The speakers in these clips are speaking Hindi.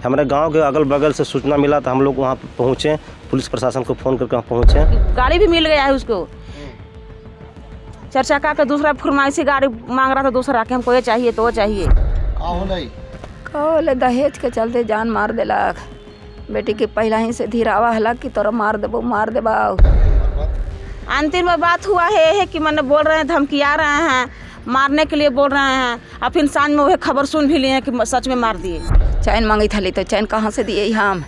हमारे गांव के अगल बगल से सूचना मिला तो हम लोग वहाँ पहुँचे, पुलिस प्रशासन को फ़ोन करके वहाँ पहुँचे। गाड़ी भी मिल गया है उसको, 4 चक्का का दूसरा फरमाइशी गाड़ी मांग रहा था दूसरा कि हमको ये चाहिए तो वो चाहिए। कहले दहेज के चलते जान मार देलक, बेटी के पहला ही से धीरावा हला की तरह मार देबा। अंतिम में बात हुआ है कि मैंने बोल रहे हैं, धमकिया रहे हैं, मारने के लिए बोल रहे हैं, और फिर सांझ में वह खबर सुन भी लिए हैं कि सच में मार दिए। चैन मांगी थी तो चैन कहाँ से दिए हम,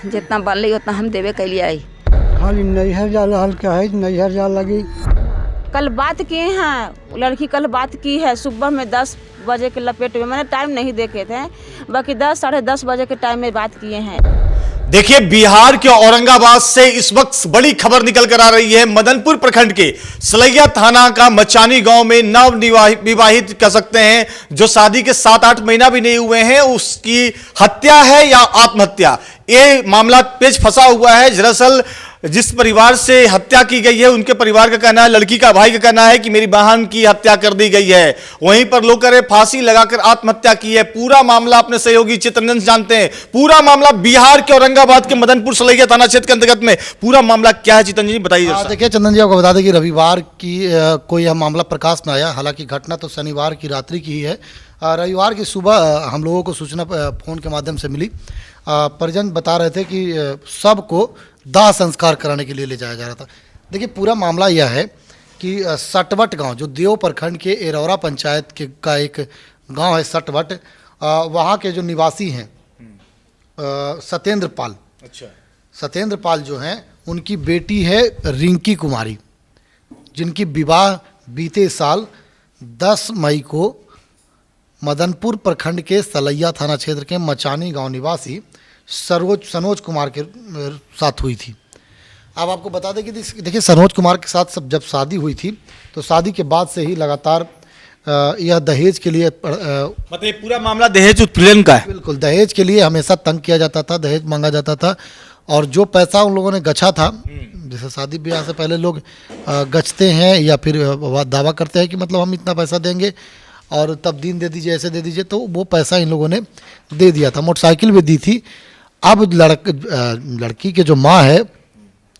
जितना बनली उतना हम देवे के लिए आई। खाली नैहर जाला हल्का है, नैहर जा लगी। कल बात किए हैं, लड़की कल बात की है सुबह में 10 बजे के लपेट में, मैंने टाइम नहीं देखे थे, बाकी 10 साढ़े 10 बजे के टाइम में बात किए हैं। देखिए, बिहार के औरंगाबाद से इस वक्त बड़ी खबर निकल कर आ रही है। मदनपुर प्रखंड के सलैया थाना का मचानी गांव में नव विवाहित कह सकते हैं, जो शादी के 7-8 महीना भी नहीं हुए हैं, उसकी हत्या है या आत्महत्या, ये मामला पेच फंसा हुआ है। दरअसल जिस परिवार से हत्या की गई है, उनके परिवार का कहना है, लड़की का भाई का कहना है कि मेरी बहन की हत्या कर दी गई है। वहीं पर लोग कह रहे फांसी लगाकर आत्महत्या की है। पूरा मामला अपने सहयोगी चित्ररंजन जानते हैं। पूरा मामला बिहार के औरंगाबाद के मदनपुर सलैया थाना क्षेत्र के अंतर्गत में पूरा मामला क्या है, चित्ररंजन जी बताइए। देखिए चंदन जी, आपको बता दें कि रविवार की कोई यह मामला प्रकाश में आया। हालांकि घटना तो शनिवार की रात्रि की ही है। रविवार की सुबह हम लोगों को सूचना फोन के माध्यम से मिली। परिजन बता रहे थे कि सबको दाह संस्कार कराने के लिए ले जाया जा रहा था। देखिए, पूरा मामला यह है कि सटवट गांव, जो देव प्रखंड के एरौरा पंचायत का एक गांव है सटवट, वहाँ के जो निवासी हैं सत्येंद्र पाल। अच्छा। सत्येंद्र पाल जो हैं, उनकी बेटी है रिंकी कुमारी, जिनकी विवाह बीते साल 10 मई को मदनपुर प्रखंड के सलैया थाना क्षेत्र के मचानी गांव निवासी सनोज कुमार के साथ हुई थी। अब आपको बता दें कि देखिए, सनोज कुमार के साथ जब शादी हुई थी, तो शादी के बाद से ही लगातार यह दहेज के लिए मतलब पूरा मामला दहेज उत्पीड़न का है। बिल्कुल, दहेज के लिए हमेशा तंग किया जाता था, दहेज मांगा जाता था। और जो पैसा उन लोगों ने गछा था, जैसे शादी ब्याह से पहले लोग गछते हैं या फिर दावा करते हैं कि मतलब हम इतना पैसा देंगे और तब दिन दे दीजिए, ऐसे दे दीजिए, तो वो पैसा इन लोगों ने दे दिया था। मोटरसाइकिल भी दी थी। अब लड़की के जो माँ है,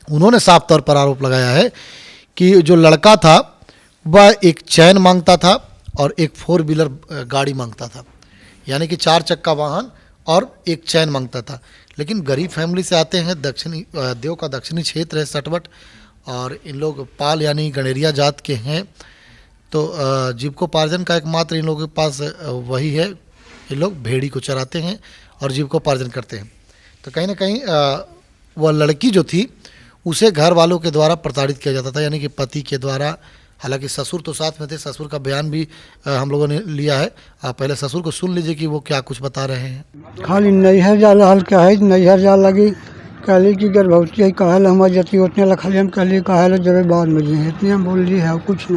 उन्होंने साफ तौर पर आरोप लगाया है कि जो लड़का था वह एक चैन मांगता था और एक 4 व्हीलर गाड़ी मांगता था, यानी कि 4 चक्का वाहन और एक चैन मांगता था। लेकिन गरीब फैमिली से आते हैं, दक्षिणी देव का दक्षिणी क्षेत्र है सटवट, और इन लोग पाल यानी गणेरिया जात के हैं। तो जीविकोपार्जन का एकमात्र इन लोगों के पास वही है, ये लोग भेड़ी को चराते हैं और जीविकोपार्जन करते हैं। तो कहीं ना कहीं वह लड़की जो थी, उसे घर वालों के द्वारा प्रताड़ित किया जाता था, यानी कि पति के द्वारा। हालांकि ससुर तो साथ में थे, ससुर का बयान भी हम लोगों ने लिया है। आप पहले ससुर को सुन लीजिए कि वो क्या कुछ बता रहे हैं। खाली नैहर जाला हल्का है, नैहर जा लगी। कहली कि गर्भवती है, कहल हम जती उतने ला, खाली हम कहली कहल जब बाद में जी इतने हम बोल रही है, कुछ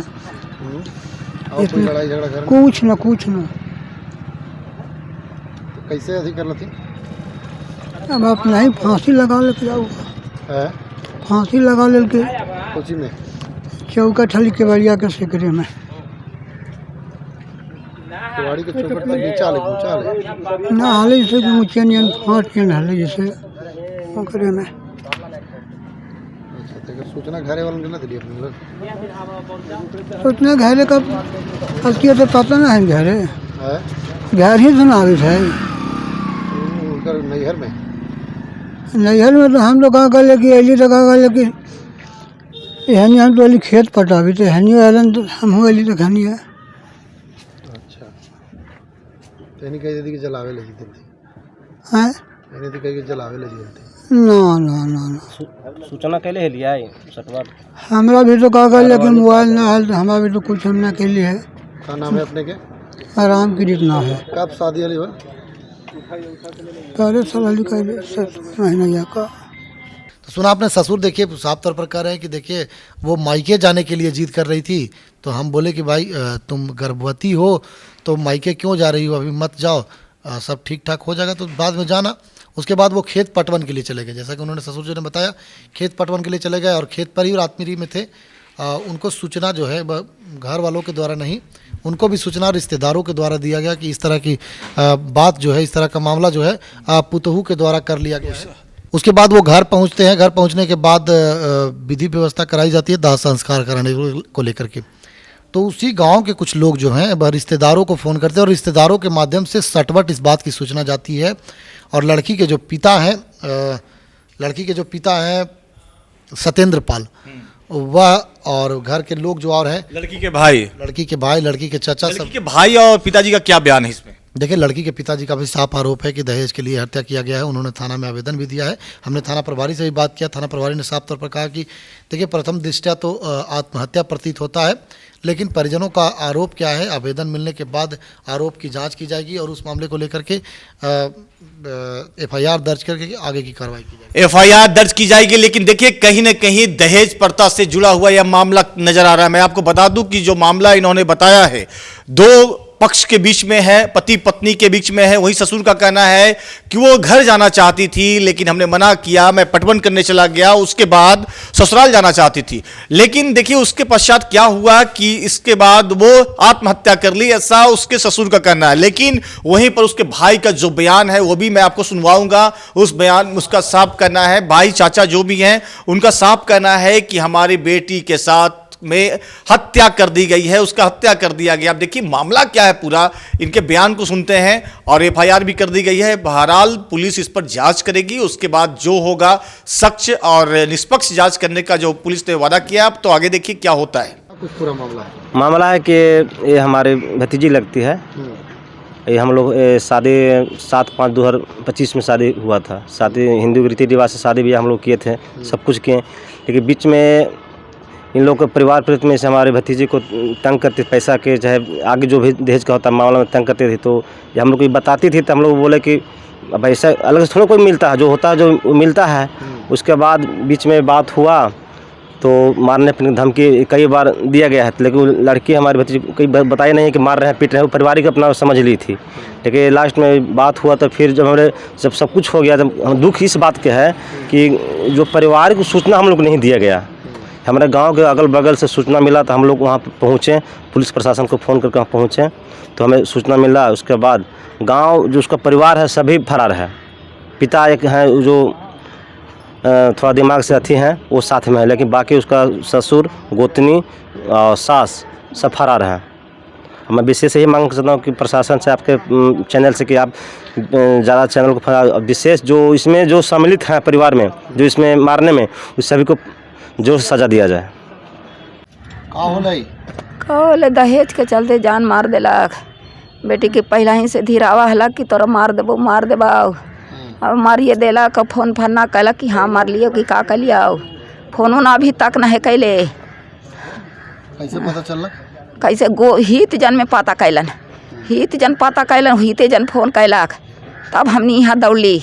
ना कुछ ना। तो कैसे अधिक कर लेती? अब आप नहीं फांसी लगा लेके जाओ, फांसी लगा लेके कोची में चौकट हली के बरिया के सिकरे में, गाड़ी के चौकट पर नीचा ले ना हाले जैसे कि ऊँचे नियन फाँट के हाले जैसे ओकरे में। सूचना घरे वालों ने ना दी अपने लोग, उतने घरे का असलियत तो पता ना है। घरे घर ही सुनावे है नैहर में तो हम लोग कहाँ गए कि अली तो कहाँ गए कि हनी हम तो अली खेत पटावी थे, हनी अलन तो हम अली तो खनी है। अच्छा, यानी कहीं दीदी के जलावे ले जीते हैं, यानी तो कहीं जलावे ले जीते ना ना ना ना। सूचना कैले है लिया है सटवट? हमरा भी तो कहा गया, लेकिन मोबाइल ना है तो हमारा भी तो कुछ हमने के लिए है। क्या नाम है अपने के? आराम की जितना है। कब शादी वाली हो? पहले साल का महीना का। तो सुना आपने, ससुर देखिए साफ तौर पर कह रहे हैं कि देखिए वो मायके जाने के लिए जिद कर रही थी। तो हम बोले कि भाई तुम गर्भवती हो तो मायके क्यों जा रही हो, अभी मत जाओ, सब ठीक ठाक हो जाएगा तो बाद में जाना। उसके बाद वो खेत पटवन के लिए चले गए, जैसा कि उन्होंने ससुर जी ने बताया, खेत पटवन के लिए चले गए और खेत पर ही रातमिरी में थे। उनको सूचना जो है घर वालों के द्वारा नहीं, उनको भी सूचना रिश्तेदारों के द्वारा दिया गया कि इस तरह की बात जो है, इस तरह का मामला जो है पुतहू के द्वारा कर लिया गया है। उसके बाद वो घर पहुंचते हैं। घर पहुंचने के बाद विधि व्यवस्था कराई जाती है दाह संस्कार कराने को लेकर के। तो उसी गांव के कुछ लोग जो हैं वह रिश्तेदारों को फ़ोन करते हैं और रिश्तेदारों के माध्यम से सटवट इस बात की सूचना जाती है। और लड़की के जो पिता हैं सत्येंद्र पाल, वह और घर के लोग जो और हैं, लड़की के भाई, लड़की के चाचा, सब के भाई और पिताजी का क्या बयान है इसमें? देखिए, लड़की के पिताजी का भी साफ आरोप है कि दहेज के लिए हत्या किया गया है। उन्होंने थाना में आवेदन भी दिया है। हमने थाना प्रभारी से भी बात किया। थाना प्रभारी ने साफ तौर पर कहा कि देखिए, प्रथम दृष्टया तो आत्महत्या प्रतीत होता है, लेकिन परिजनों का आरोप क्या है, आवेदन मिलने के बाद आरोप की जांच की जाएगी और उस मामले को लेकर के FIR दर्ज करके आगे की कार्रवाई की जाएगी। FIR दर्ज की जाएगी। लेकिन देखिए, कहीं न कहीं दहेज प्रथा से जुड़ा हुआ यह मामला नजर आ रहा है। मैं आपको बता दूं कि जो मामला इन्होंने बताया है, दो पक्ष के बीच में है, पति पत्नी के बीच में है। वही ससुर का कहना है कि वो घर जाना चाहती थी, लेकिन हमने मना किया, मैं पटवन करने चला गया, उसके बाद ससुराल जाना चाहती थी। लेकिन देखिए, उसके पश्चात क्या हुआ कि इसके बाद वो आत्महत्या कर ली, ऐसा उसके ससुर का कहना है। लेकिन वहीं पर उसके भाई का जो बयान है वो भी मैं आपको सुनवाऊंगा। उस बयान उसका साफ कहना है, भाई चाचा जो भी हैं उनका साफ कहना है कि हमारी बेटी के साथ में हत्या कर दी गई है, उसका हत्या कर दिया गया। अब देखिए मामला क्या है, पूरा इनके बयान को सुनते हैं। और FIR भी कर दी गई है। बहरहाल पुलिस इस पर जांच करेगी, उसके बाद जो होगा सच्च और निष्पक्ष जांच करने का जो पुलिस ने वादा किया। अब तो आगे देखिए क्या होता है। कुछ पूरा मामला है कि ये हमारे भतीजी लगती है। ये हम लोग शादी 7/5/2025 में शादी हुआ था। शादी हिंदू रीति रिवाज से शादी भी हम लोग किए थे, सब कुछ किए। लेकिन बीच में इन लोग के परिवार प्रति में से हमारे भतीजे को तंग करते, पैसा के चाहे आगे जो भी दहेज का होता मामला में तंग करते थे। तो ये हम लोग को बताती थी, तो हम लोग बोले कि अब ऐसा अलग से थोड़ा कोई मिलता है, जो होता है जो मिलता है। उसके बाद बीच में बात हुआ तो मारने पीटने की धमकी कई बार दिया गया है। लेकिन लड़की हमारे भतीजे कई बताई नहीं कि मार रहे हैं, पीट रहे हैं, वो पारिवारिक अपना समझ ली थी। लेकिन लास्ट में बात हुआ तो फिर जब सब कुछ हो गया, जब दुख इस बात के है कि जो परिवार को सूचना हम लोग को नहीं दिया गया। हमारे गांव के अगल बगल से सूचना मिला तो हम लोग वहाँ पहुँचे, पुलिस प्रशासन को फ़ोन करके वहाँ पहुँचे तो हमें सूचना मिला। उसके बाद गांव जो उसका परिवार है सभी फरार है। पिता एक हैं जो थोड़ा दिमाग से अथी हैं, वो साथ में है, लेकिन बाकी उसका ससुर, गोतनी और सास सब फरार हैं। मैं विशेष यही मांग करता हूँ कि प्रशासन से, आपके चैनल से, कि आप ज़्यादा चैनल को विशेष जो इसमें जो सम्मिलित हैं परिवार में, जो इसमें मारने में, उस सभी को जो सजा दिया जाए। कहले दहेज के चलते जान मार देलक। बेटी के पहला ही से धीरावा हलक कि तोरा मार देबा। अब मारिए देलक। फोन फन्ना कहलक कि हाँ मार लियो कि का कर लिया। फोनो ना अभी तक नहीं कैले। कैसे पता चलक? कैसे हित जन में पता कैलन। हित जन फोन कैलक, तब हमनी यहाँ दौड़ली।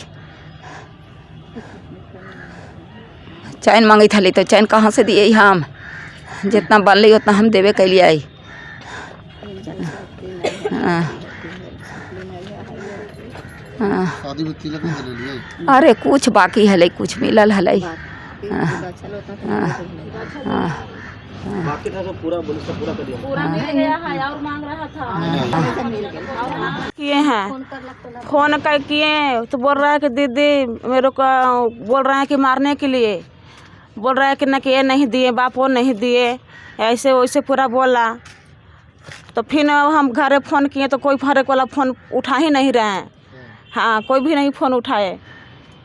चैन मांगी थी तो चैन कहाँ से दिए? हम जितना बनली उतना हम देवे के लिए। अरे कुछ बाकी हले, कुछ मिलल हले। किए हैं फोन कर किए तो बोल रहा है कि दीदी मेरे को बोल रहे हैं कि मारने के लिए, बोल रहा है कि न कि ये नहीं दिए, बाप वो नहीं दिए, ऐसे वैसे पूरा बोला। तो फिर हम घर फ़ोन किए तो कोई फर्क वाला फ़ोन उठा ही नहीं रहे हैं। हाँ, कोई भी नहीं फ़ोन उठाए।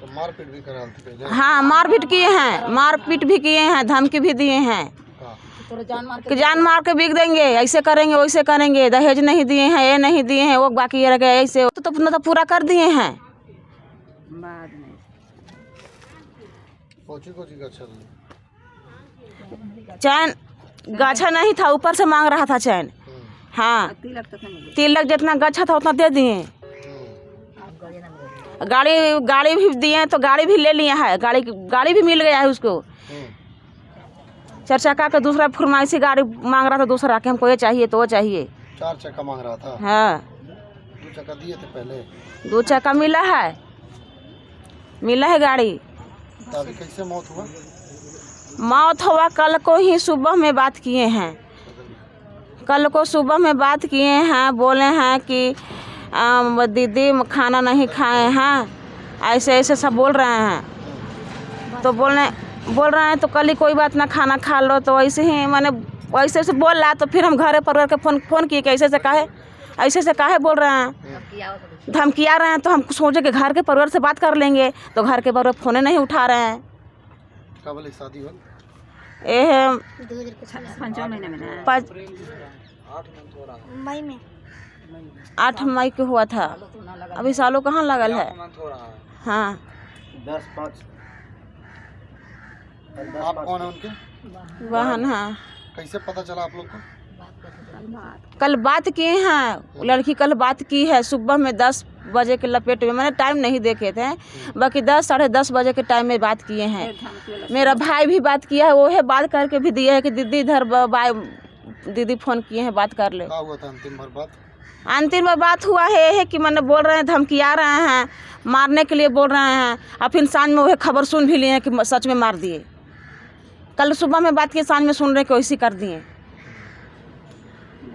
तो मारपीट भी करा पहले? हाँ, मारपीट किए हैं, मारपीट भी किए हैं, धमकी भी दिए हैं कि जान मार के बिक देंगे, ऐसे करेंगे वैसे करेंगे, दहेज नहीं दिए हैं, ये नहीं दिए हैं, वो बाकी रह गए, ऐसे तो पूरा कर दिए हैं। चैन गाछा नहीं था, ऊपर से मांग रहा था चैन। हाँ, तिलक जितना गच्छा था उतना दे दिए। गाड़ी भी दिए तो गाड़ी भी ले लिया है, गाड़ी भी मिल गया है उसको। 4 चक्का का दूसरा फरमाइशी गाड़ी मांग रहा था दूसरा, कि हमको ये चाहिए तो वो चाहिए। 4 चक्का मांग रहा था? हाँ। 2 चक्का दिए थे पहले? 2 चक्का मिला है गाड़ी। अभी कैसे मौत हुआ? मौत हुआ कल को ही सुबह में बात किए हैं। कल को सुबह में बात किए हैं, बोले हैं कि दीदी खाना नहीं खाए हैं, ऐसे ऐसे सब बोल रहे हैं। तो बोल रहे हैं तो कल ही कोई बात ना, खाना खा लो। तो ऐसे ही मैंने वैसे से बोल रहा, तो फिर हम घरे पर के फ़ोन किए कि ऐसे से काहे बोल रहे हैं, धमकिया रहे हैं। तो हम सोचे कि घर के परिवार से बात कर लेंगे, तो घर के परिवार फ़ोन नहीं उठा रहे हैं। कब शादी हो? ये है मई में 8 मई को हुआ था, अभी सालों कहाँ लगल है। हाँ 10-5 आप कौन है उनके? बहन हाँ। कैसे पता चला आप लोग को? कल बात किए हैं, लड़की कल बात की है सुबह में 10 बजे के लपेट में, मैंने टाइम नहीं देखे थे, बाकी 10 साढ़े 10 बजे के टाइम में बात किए हैं। मेरा भाई भी बात किया है, वो है बात करके भी दिया है कि दीदी इधर दीदी फ़ोन किए हैं, बात कर ले। क्या हुआ था अंतिम बार बात? अंतिम में बात हुआ है कि मैंने बोल रहे हैं, धमकिया रहे हैं, मारने के लिए बोल रहे हैं। और फिर सांझ में वह खबर सुन भी लिए हैं कि सच में मार दिए। कल सुबह में बात की, सांझ में सुन रहे कि वैसे कर दिए।